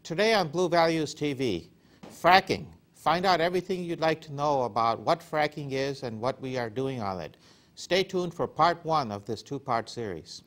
Today on Blue Values TV, fracking. Find out everything you'd like to know about what fracking is and what we are doing on it. Stay tuned for part one of this two-part series.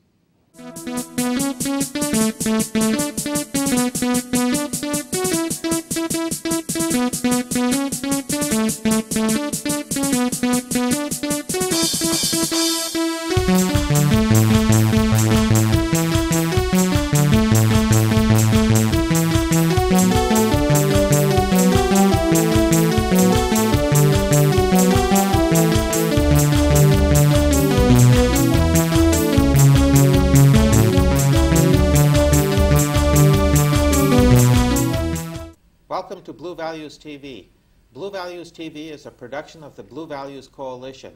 Welcome to Blue Values TV. Blue Values TV is a production of the Blue Values Coalition.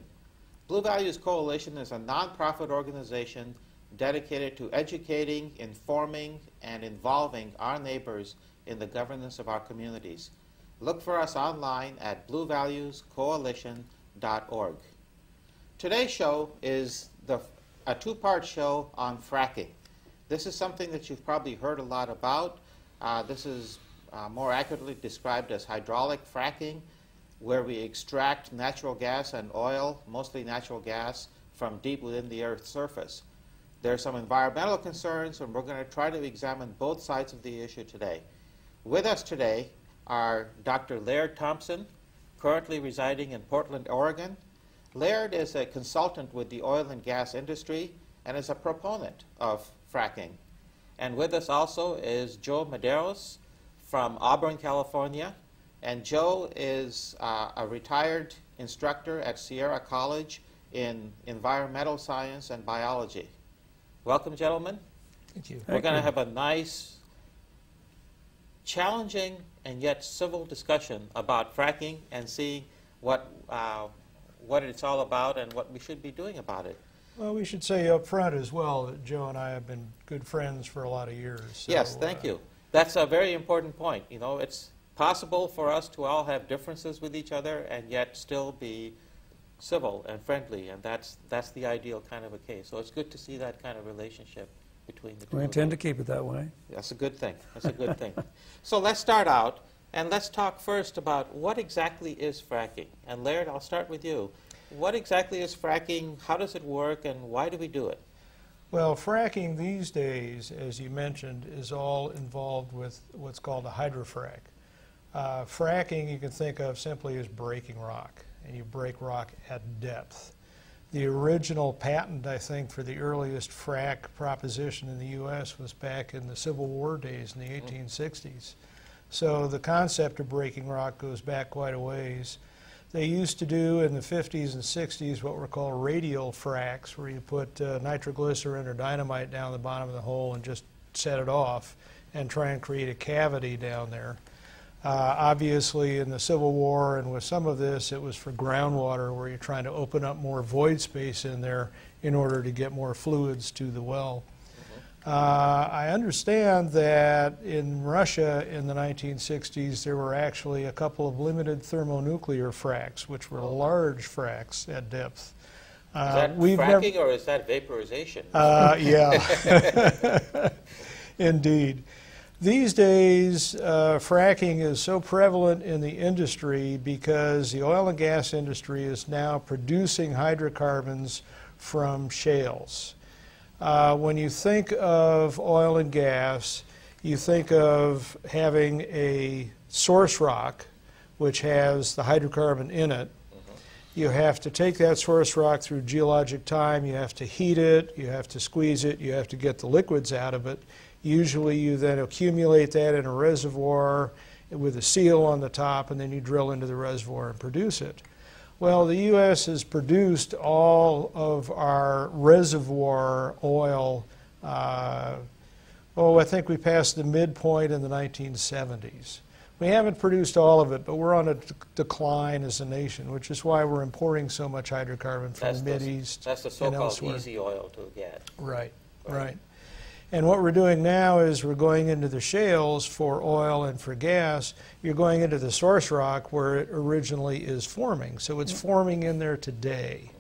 Blue Values Coalition is a nonprofit organization dedicated to educating, informing, and involving our neighbors in the governance of our communities. Look for us online at bluevaluescoalition.org. Today's show is a two-part show on fracking. This is something that you've probably heard a lot about. This is more accurately described as hydraulic fracking, where we extract natural gas and oil, mostly natural gas, from deep within the Earth's surface. There are some environmental concerns, and we're going to try to examine both sides of the issue today. With us today are Dr. Laird Thompson, currently residing in Portland, Oregon. Laird is a consultant with the oil and gas industry and is a proponent of fracking. And with us also is Joe Medeiros from Auburn, California. And Joe is a retired instructor at Sierra College in environmental science and biology. Welcome, gentlemen. Thank you. We're going to have a nice, challenging, and yet civil discussion about fracking and see what it's all about and what we should be doing about it. Well, we should say up front as well that Joe and I have been good friends for a lot of years. So, yes, thank you. That's a very important point. You know, it's possible for us to all have differences with each other and yet still be civil and friendly, and that's the ideal kind of a case. So it's good to see that kind of relationship between the two. We intend to keep it that way. That's a good thing. That's a good thing. So let's start out, and let's talk first about what exactly is fracking. And Laird, I'll start with you. What exactly is fracking? How does it work, and why do we do it? Well, fracking these days, as you mentioned, is all involved with what's called a hydrofrac. Fracking you can think of simply as breaking rock, and you break rock at depth. The original patent, I think, for the earliest frac proposition in the U.S. was back in the Civil War days in the 1860s. So the concept of breaking rock goes back quite a ways. They used to do in the 50s and 60s what were called radial fracs, where you put nitroglycerin or dynamite down the bottom of the hole and just set it off and try and create a cavity down there. Obviously, in the Civil War and with some of this, it was for groundwater, where you're trying to open up more void space in there in order to get more fluids to the well. I understand that in Russia in the 1960s there were actually a couple of limited thermonuclear fracs, which were large fracs at depth. Is that fracking or is that vaporization? Yeah, indeed. These days, fracking is so prevalent in the industry because the oil and gas industry is now producing hydrocarbons from shales. When you think of oil and gas, you think of having a source rock, which has the hydrocarbon in it. You have to take that source rock through geologic time, you have to heat it, you have to squeeze it, you have to get the liquids out of it. Usually you then accumulate that in a reservoir with a seal on the top, and then you drill into the reservoir and produce it. Well, the U.S. has produced all of our reservoir oil, I think we passed the midpoint in the 1970s. We haven't produced all of it, but we're on a decline as a nation, which is why we're importing so much hydrocarbon from the Mideast. That's the so-called easy oil to get. Right, right. And what we're doing now is we're going into the shales for oil and for gas. You're going into the source rock where it originally is forming. So it's forming in there today.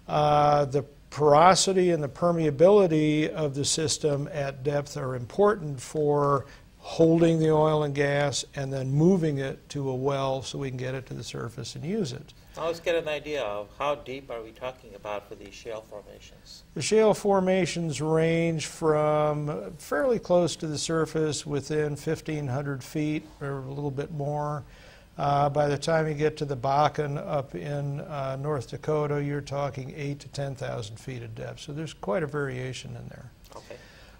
The porosity and the permeability of the system at depth are important for holding the oil and gas, and then moving it to a well so we can get it to the surface and use it. Now let's get an idea of how deep are we talking about for these shale formations? The shale formations range from fairly close to the surface, within 1,500 feet or a little bit more. By the time you get to the Bakken up in North Dakota, you're talking 8,000 to 10,000 feet of depth. So there's quite a variation in there. Okay.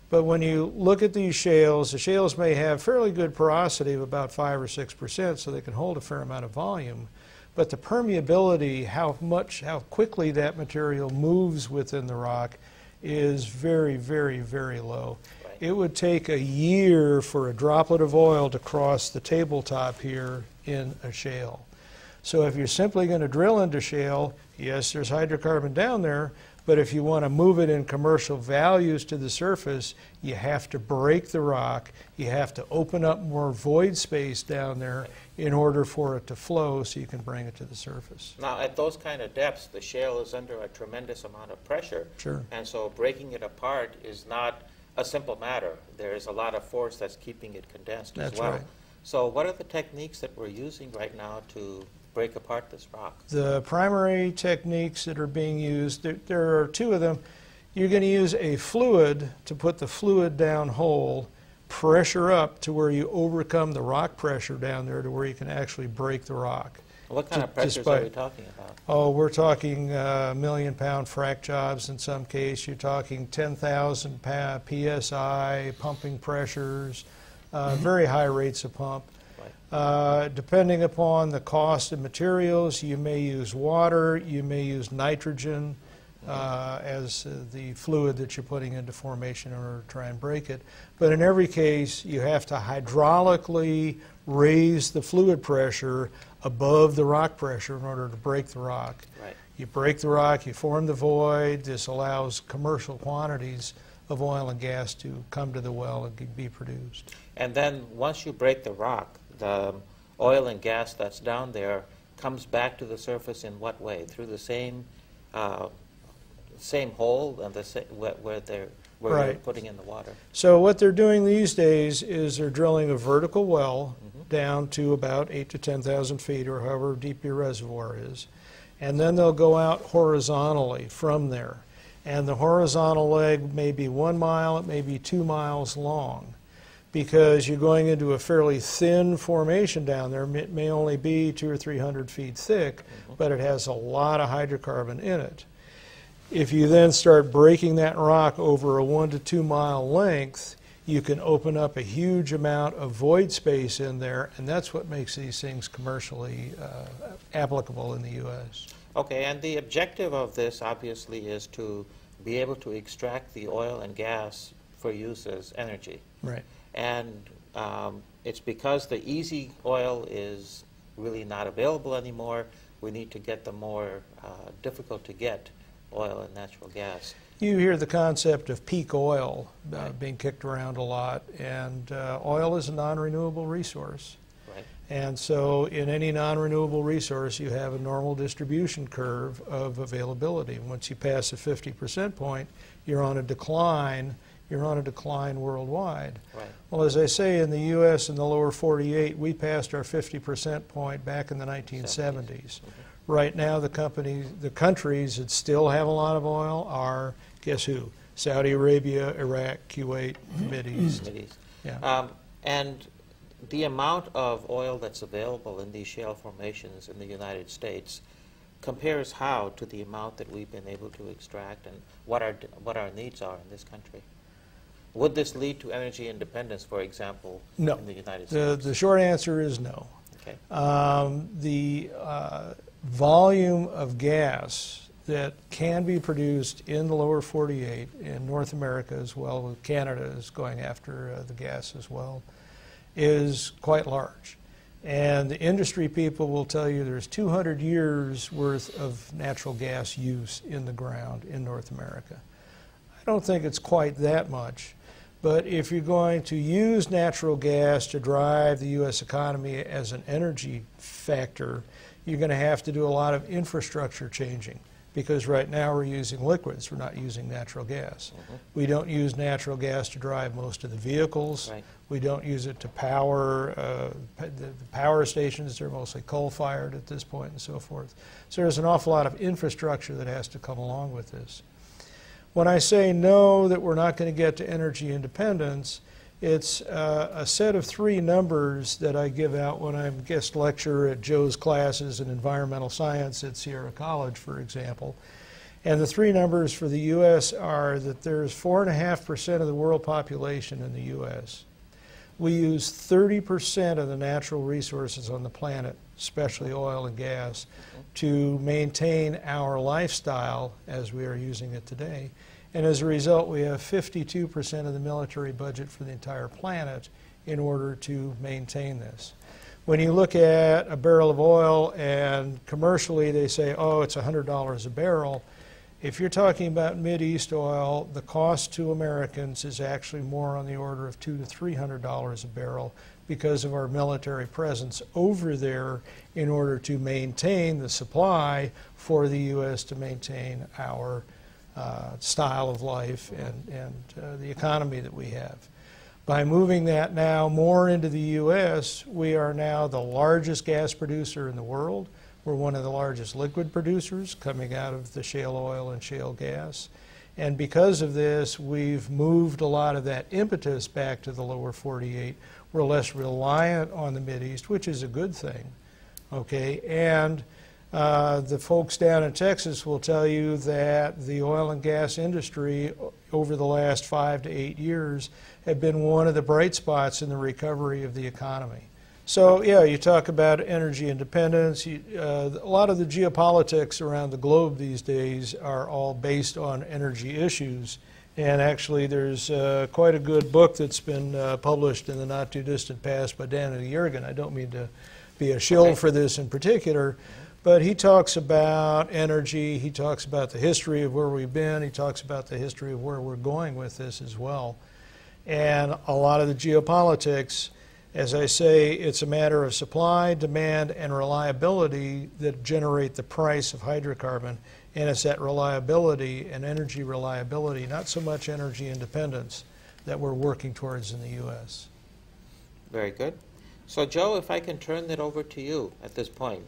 But when you look at these shales, the shales may have fairly good porosity of about 5 or 6%, so they can hold a fair amount of volume. But the permeability, how quickly that material moves within the rock, is very, very, very low. Right. It would take a year for a droplet of oil to cross the tabletop here in a shale. So if you're simply going to drill into shale, yes, there's hydrocarbon down there, but if you want to move it in commercial values to the surface, you have to break the rock, you have to open up more void space down there in order for it to flow so you can bring it to the surface. Now, at those kind of depths, the shale is under a tremendous amount of pressure. Sure. And so breaking it apart is not a simple matter. There is a lot of force that's keeping it condensed as well. That's right. So what are the techniques that we're using right now to break apart this rock? The primary techniques that are being used, there are two of them. You're going to use a fluid to put the fluid down hole, pressure up to where you overcome the rock pressure down there to where you can actually break the rock. What kind of pressures are we talking about? Oh, we're talking million-pound frac jobs in some case. You're talking 10,000 psi pumping pressures, very high rates of pump. Depending upon the cost of materials, you may use water, you may use nitrogen as the fluid that you're putting into formation in order to try and break it. But in every case, you have to hydraulically raise the fluid pressure above the rock pressure in order to break the rock. Right. You break the rock, you form the void. This allows commercial quantities of oil and gas to come to the well and be produced. And then once you break the rock, the oil and gas that's down there comes back to the surface in what way? Through the same hole and where they're putting in the water? So what they're doing these days is they're drilling a vertical well down to about 8,000 to 10,000 feet or however deep your reservoir is. And then they'll go out horizontally from there. And the horizontal leg may be 1 mile, it may be 2 miles long, because you're going into a fairly thin formation down there. It may only be 200 or 300 feet thick, but it has a lot of hydrocarbon in it. If you then start breaking that rock over a 1 to 2 mile length, you can open up a huge amount of void space in there, and that's what makes these things commercially applicable in the U.S. Okay, and the objective of this obviously is to be able to extract the oil and gas for use as energy. Right. And it's because the easy oil is really not available anymore. We need to get the more difficult to get oil and natural gas. You hear the concept of peak oil being kicked around a lot, and oil is a non-renewable resource. Right. And so in any non-renewable resource, you have a normal distribution curve of availability. Once you pass the 50% point, you're on a decline. You're on a decline worldwide. Right. Well, as I say, in the U.S. in the lower 48, we passed our 50% point back in the 1970s. Right now, the countries that still have a lot of oil are, guess who? Saudi Arabia, Iraq, Kuwait, Medeiros. Yeah. And the amount of oil that's available in these shale formations in the United States compares how to the amount that we've been able to extract, and what our needs are in this country? Would this lead to energy independence, for example, no. in the United States? The short answer is no. Okay. The volume of gas that can be produced in the lower 48, in North America as well, Canada is going after the gas as well, is quite large. And the industry people will tell you there's 200 years worth of natural gas use in the ground in North America. I don't think it's quite that much, but if you're going to use natural gas to drive the U.S. economy as an energy factor, you're going to have to do a lot of infrastructure changing. because right now we're using liquids, we're not using natural gas. We don't use natural gas to drive most of the vehicles. Right. We don't use it to power the power stations. They're mostly coal-fired at this point and so forth. So there's an awful lot of infrastructure that has to come along with this. When I say no, that we're not going to get to energy independence, it's a set of 3 numbers that I give out when I'm a guest lecturer at Joe's classes in environmental science at Sierra College, for example. And the 3 numbers for the U.S. are that there's 4.5% of the world population in the U.S. We use 30% of the natural resources on the planet, especially oil and gas, to maintain our lifestyle as we are using it today. And as a result, we have 52% of the military budget for the entire planet in order to maintain this. When you look at a barrel of oil, and commercially they say, oh, it's $100 a barrel. If you're talking about Mideast oil, the cost to Americans is actually more on the order of $200 to $300 a barrel because of our military presence over there in order to maintain the supply for the U.S. to maintain our style of life and the economy that we have. By moving that now more into the U.S., we are now the largest gas producer in the world. We're one of the largest liquid producers coming out of the shale oil and shale gas. And because of this, we've moved a lot of that impetus back to the lower 48. We're less reliant on the Mideast, which is a good thing. Okay, and the folks down in Texas will tell you that the oil and gas industry over the last 5 to 8 years have been one of the bright spots in the recovery of the economy. So yeah, you talk about energy independence. A lot of the geopolitics around the globe these days are all based on energy issues. And actually there's quite a good book that's been published in the not too distant past by Danny Yergin. I don't mean to be a shill for this in particular, but he talks about energy, he talks about the history of where we've been, he talks about the history of where we're going with this as well. And a lot of the geopolitics, as I say, it's a matter of supply, demand, and reliability that generate the price of hydrocarbon. And it's that reliability and energy reliability, not so much energy independence, that we're working towards in the U.S. Very good. So Joe, if I can turn it over to you at this point.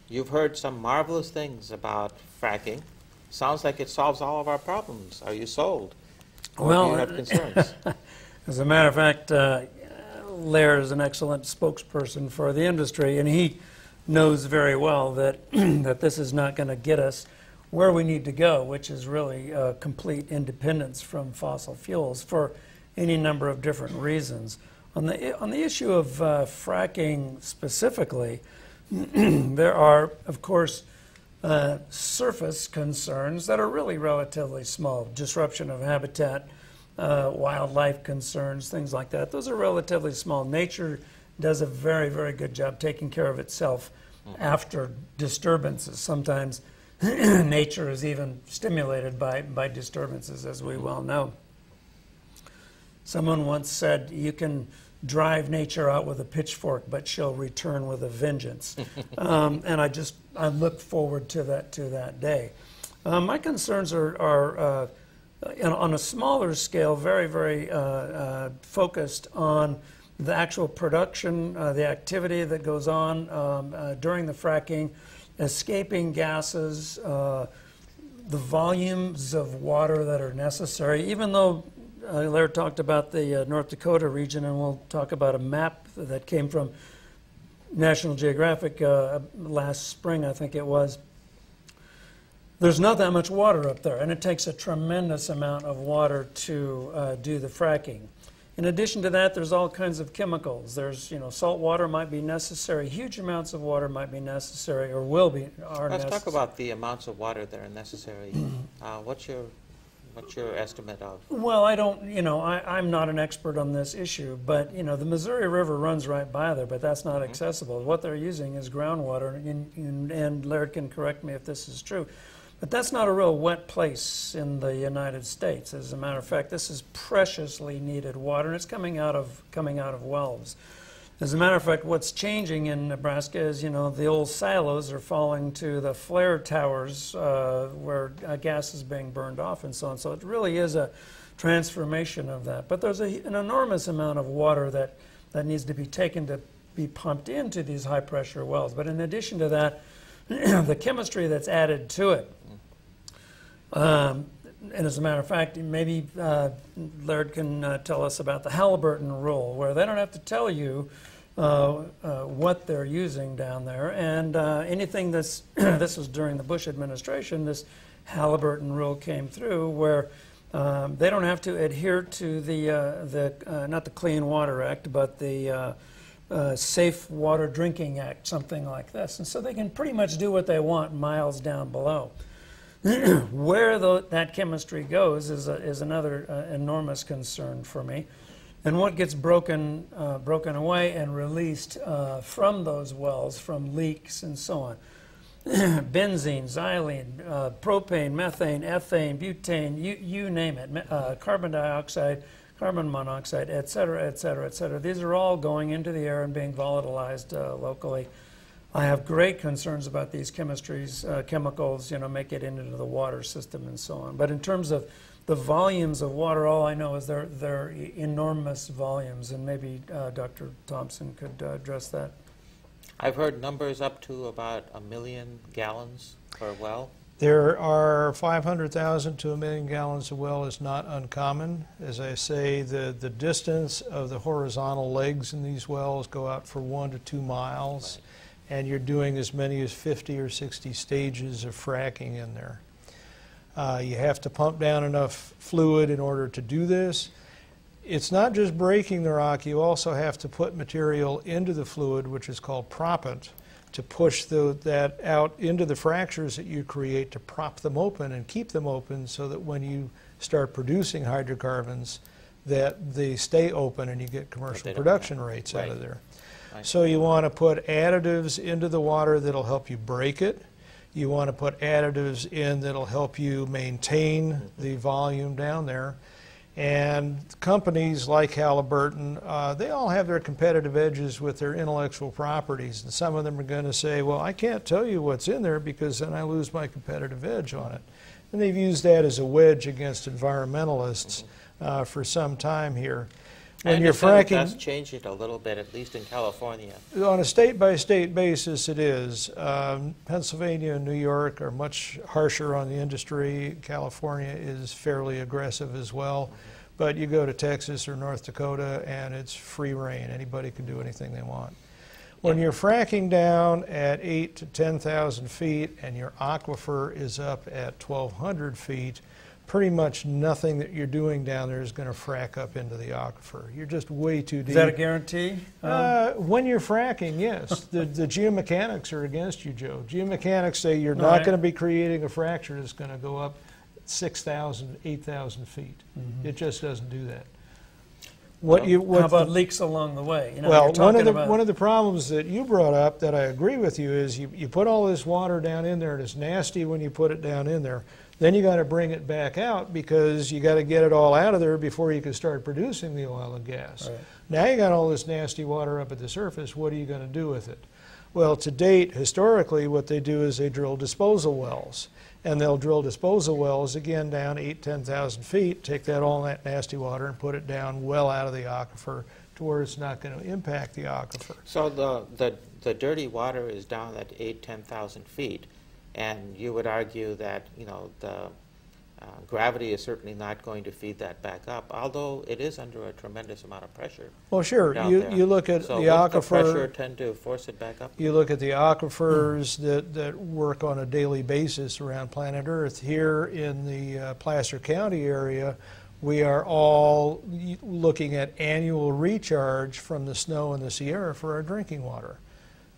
You've heard some marvelous things about fracking. Sounds like it solves all of our problems. Are you sold? Or well, do you have concerns? As a matter of fact, Laird is an excellent spokesperson for the industry, and he knows very well that that this is not going to get us where we need to go, which is really complete independence from fossil fuels for any number of different reasons. On the issue of fracking specifically, there are, of course, surface concerns that are really relatively small. Disruption of habitat, wildlife concerns, things like that. Those are relatively small. Nature does a very, very good job taking care of itself after disturbances. Sometimes nature is even stimulated by disturbances, as we well know. Someone once said, you can drive nature out with a pitchfork, but she'll return with a vengeance. And I look forward to that day. My concerns are on a smaller scale, very, very focused on the actual production, the activity that goes on during the fracking, escaping gases, the volumes of water that are necessary, even though Laird talked about the North Dakota region, and we'll talk about a map that came from National Geographic last spring, I think it was. There's not that much water up there, and it takes a tremendous amount of water to do the fracking. In addition to that, there's all kinds of chemicals. There's, salt water might be necessary. Huge amounts of water might be necessary, or are necessary. Let's talk about the amounts of water that are necessary. What's your estimate of? Well, I don't, I'm not an expert on this issue, but, the Missouri River runs right by there, but that's not accessible. What they're using is groundwater, and Laird can correct me if this is true, but that's not a real wet place in the United States. As a matter of fact, this is preciously needed water, and it's coming out of wells. As a matter of fact, what's changing in Nebraska is, the old silos are falling to the flare towers where gas is being burned off and so on. So it really is a transformation of that. But there's an enormous amount of water that needs to be taken to be pumped into these high pressure wells. But in addition to that, the chemistry that's added to it, and as a matter of fact, maybe Laird can tell us about the Halliburton rule, where they don't have to tell you what they're using down there. And anything this was during the Bush administration, this Halliburton rule came through, where they don't have to adhere to not the Clean Water Act, but the Safe Water Drinking Act, something like this. And so they can pretty much do what they want miles down below. Where that chemistry goes is another enormous concern for me. And what gets broken away and released from those wells, from leaks and so on. Benzene, xylene, propane, methane, ethane, butane, you name it, carbon dioxide, carbon monoxide, et cetera, et cetera, et cetera. These are all going into the air and being volatilized locally. I have great concerns about these chemistries, chemicals, make it into the water system and so on. But in terms of the volumes of water, all I know is they're enormous volumes, and maybe Dr. Thompson could address that. I've heard numbers up to about 1 million gallons per well. There are 500,000 to 1 million gallons a well is not uncommon. As I say, the distance of the horizontal legs in these wells go out for 1 to 2 miles. Right. And you're doing as many as 50 or 60 stages of fracking in there. You have to pump down enough fluid in order to do this. It's not just breaking the rock, you also have to put material into the fluid, which is called proppant, to push that out into the fractures that you create to prop them open and keep them open so that when you start producing hydrocarbons, that they stay open and you get commercial production rates out of there. So you want to put additives into the water that'll help you break it. You want to put additives in that'll help you maintain the volume down there. And companies like Halliburton, they all have their competitive edges with their intellectual properties. And some of them are going to say, well, I can't tell you what's in there because then I lose my competitive edge on it. And they've used that as a wedge against environmentalists for some time here. When you're fracking, that's changed it a little bit, at least in California. On a state-by-state basis, it is. Pennsylvania and New York are much harsher on the industry. California is fairly aggressive as well. But you go to Texas or North Dakota, and it's free reign. Anybody can do anything they want. When you're fracking down at 8,000 to 10,000 feet and your aquifer is up at 1,200 feet, pretty much nothing that you're doing down there is going to frack up into the aquifer. You're just way too deep. Is that a guarantee? When you're fracking, yes. the geomechanics are against you, Joe. Geomechanics say you're not going to be creating a fracture that's going to go up 6,000, 8,000 feet. It just doesn't do that. How about leaks along the way? Well, one of the problems that you brought up that I agree with you is you put all this water down in there and it's nasty when you put it down in there. Then you got to bring it back out because you got to get it all out of there before you can start producing the oil and gas. Right. Now you got all this nasty water up at the surface. What are you going to do with it? Well, to date, historically, what they do is they drill disposal wells. And they'll drill disposal wells, again, down 8,000, 10,000 feet, take all that nasty water and put it down well out of the aquifer to where it's not going to impact the aquifer. So the dirty water is down at 8,000, 10,000 feet. And you would argue that, the gravity is certainly not going to feed that back up, although it is under a tremendous amount of pressure. Well, sure. You look at the aquifer. The pressure tend to force it back up? You look at the aquifers that work on a daily basis around planet Earth. Here in the Placer County area, we are all looking at annual recharge from the snow in the Sierra for our drinking water.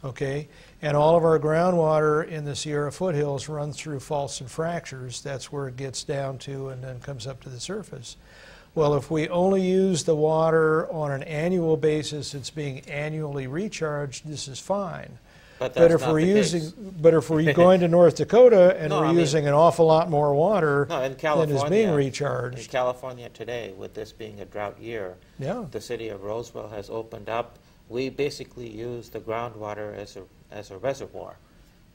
Okay, and all of our groundwater in the Sierra foothills runs through faults and fractures. That's where it gets down to and then comes up to the surface. Well, if we only use the water on an annual basis, it's being annually recharged, this is fine. But if we're going to North Dakota and we're using an awful lot more water than is being recharged. In California today, with this being a drought year, the city of Roseville has opened up we basically use the groundwater as a reservoir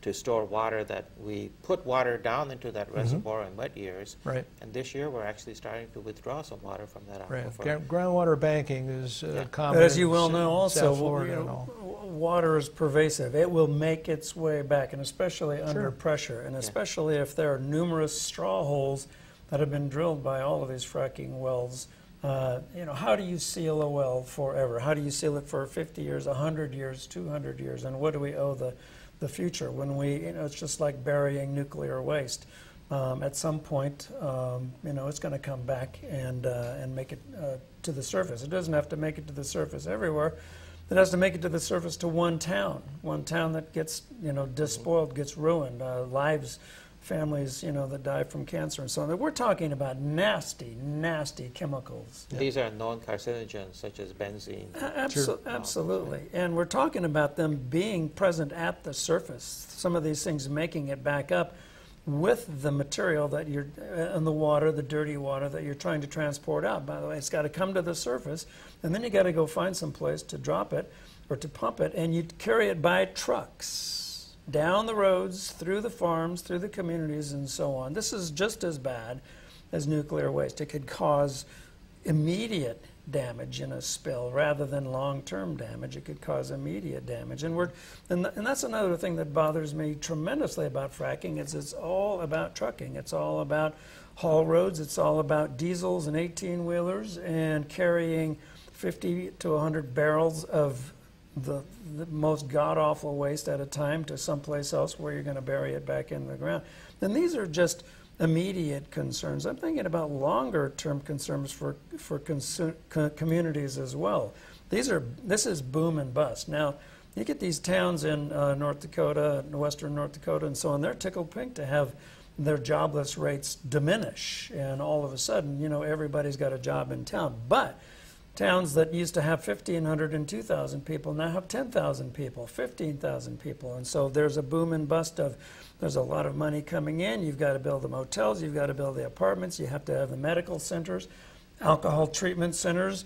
to store water that we put water down into that reservoir in wet years. Right. And this year we're actually starting to withdraw some water from that Right. aquifer. Groundwater banking is common. But as you well in know also, South Florida and all. water is pervasive. It will make its way back, and especially under pressure, and especially if there are numerous straw holes that have been drilled by all of these fracking wells. How do you seal a well forever? How do you seal it for 50 years, 100 years, 200 years? And what do we owe the future when it's just like burying nuclear waste. At some point, it's going to come back and make it to the surface. It doesn't have to make it to the surface everywhere. It has to make it to the surface to one town that gets, despoiled, gets ruined, lives, families, that die from cancer and so on. We're talking about nasty, nasty chemicals. These are known carcinogens such as benzene. Absolutely. And we're talking about them being present at the surface. Some of these things making it back up with the material that you're, and the water, the dirty water that you're trying to transport out. By the way, it's got to come to the surface, and then you got to go find some place to drop it or to pump it, and you carry it by trucks down the roads, through the farms, through the communities, and so on. This is just as bad as nuclear waste. It could cause immediate damage in a spill rather than long-term damage. It could cause immediate damage. And that's another thing that bothers me tremendously about fracking. It's all about trucking. It's all about haul roads. It's all about diesels and 18-wheelers and carrying 50 to 100 barrels of the most god-awful waste at a time to someplace else where you're going to bury it back in the ground. And these are just immediate concerns. I'm thinking about longer-term concerns for communities as well. This is boom and bust. Now, you get these towns in North Dakota, western North Dakota, and so on. They're tickled pink to have their jobless rates diminish, and all of a sudden, everybody's got a job in town. But towns that used to have 1,500 and 2,000 people now have 10,000 people, 15,000 people. And so there's a boom and bust of, there's a lot of money coming in. You've got to build the motels. You've got to build the apartments. You have to have the medical centers, alcohol treatment centers,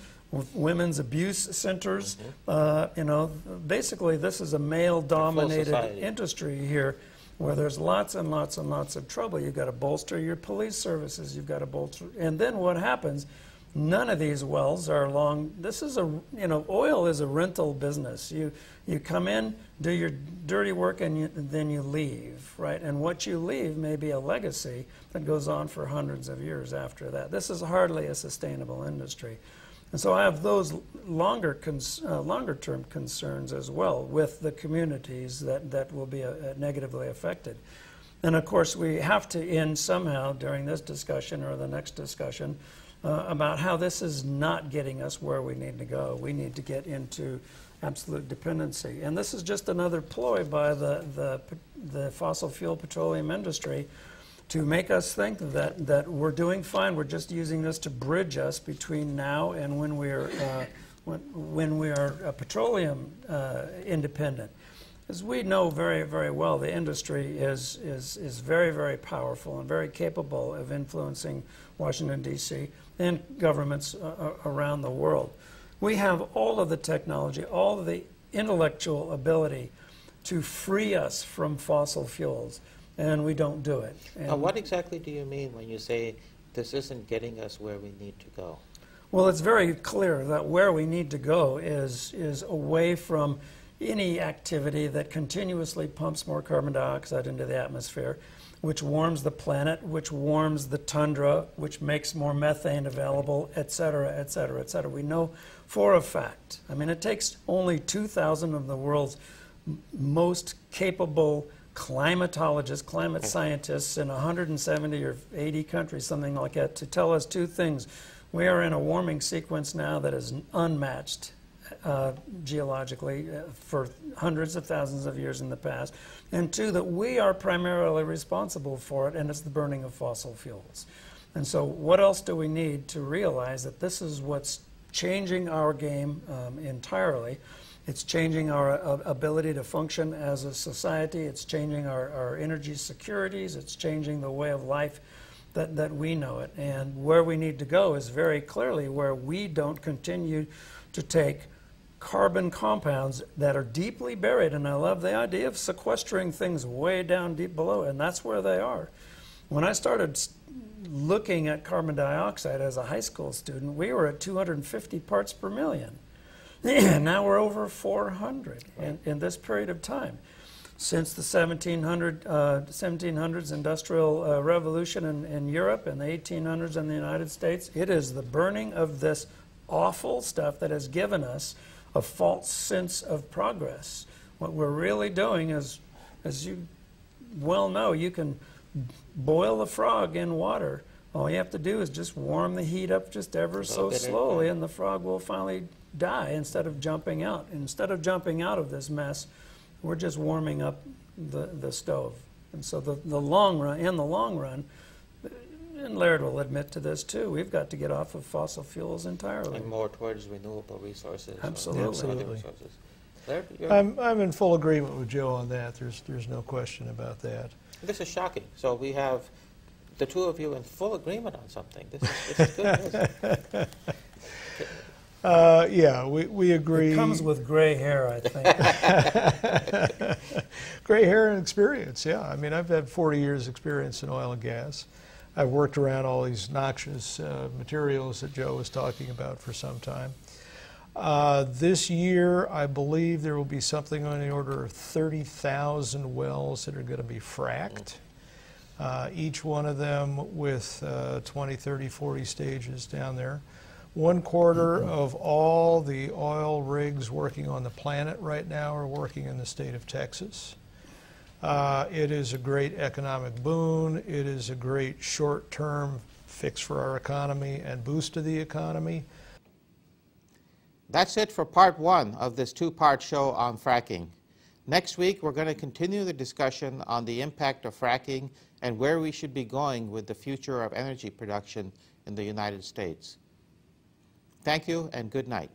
women's abuse centers. Basically, this is a male-dominated industry here where there's lots and lots and lots of trouble. You've got to bolster your police services. You've got to bolster. And then what happens? None of these wells are long. This is oil is a rental business. You come in, do your dirty work, and then you leave, right? And what you leave may be a legacy that goes on for hundreds of years after that. This is hardly a sustainable industry. And so I have those longer-term concerns as well with the communities that will be negatively affected. And of course, we have to end somehow during this discussion or the next discussion about how this is not getting us where we need to go. We need to get into absolute dependency. And this is just another ploy by the fossil fuel petroleum industry to make us think that we're doing fine. We're just using this to bridge us between now and when we are petroleum independent. As we know very, very well, the industry is very, very powerful and very capable of influencing Washington, D.C. and governments around the world. We have all of the technology, all of the intellectual ability to free us from fossil fuels, and we don't do it. And what exactly do you mean when you say this isn't getting us where we need to go? Well, it's very clear that where we need to go is away from any activity that continuously pumps more carbon dioxide into the atmosphere, which warms the planet, which warms the tundra, which makes more methane available, et cetera, et cetera, et cetera. We know for a fact. I mean, it takes only 2,000 of the world's most capable climatologists, climate scientists in 170 or 80 countries, something like that, to tell us two things. We are in a warming sequence now that is unmatched geologically for hundreds of thousands of years in the past, and two, that we are primarily responsible for it, and it's the burning of fossil fuels. And so what else do we need to realize that this is what's changing our game entirely? It's changing our ability to function as a society. It's changing our energy securities. It's changing the way of life that we know it. And where we need to go is very clearly where we don't continue to take carbon compounds that are deeply buried, and I love the idea of sequestering things way down deep below, and that's where they are. When I started looking at carbon dioxide as a high school student, we were at 250 parts per million. Now we're over 400 in this period of time. Since the 1700s industrial revolution in Europe and the 1800s in the United States, it is the burning of this awful stuff that has given us a false sense of progress. What we're really doing is, as you well know, you can boil a frog in water. All you have to do is just warm the heat up just ever so slowly, and the frog will finally die instead of jumping out. Instead of jumping out of this mess, we're just warming up the stove. And so in the long run, and Laird will admit to this too, we've got to get off of fossil fuels entirely. And more towards renewable resources. Absolutely. Laird, I'm in full agreement with Joe on that. There's no question about that. this is shocking. So we have the two of you in full agreement on something. This is good news. Yeah, we agree. It comes with gray hair, I think. Gray hair and experience, yeah. I mean, I've had 40 years experience in oil and gas. I've worked around all these noxious materials that Joe was talking about for some time. This year, I believe there will be something on the order of 30,000 wells that are going to be fracked. Each one of them with 20, 30, 40 stages down there. 1/4 of all the oil rigs working on the planet right now are working in the state of Texas. It is a great economic boon. It is a great short-term fix for our economy and boost to the economy. That's it for part one of this two-part show on fracking. Next week, we're going to continue the discussion on the impact of fracking and where we should be going with the future of energy production in the United States. Thank you and good night.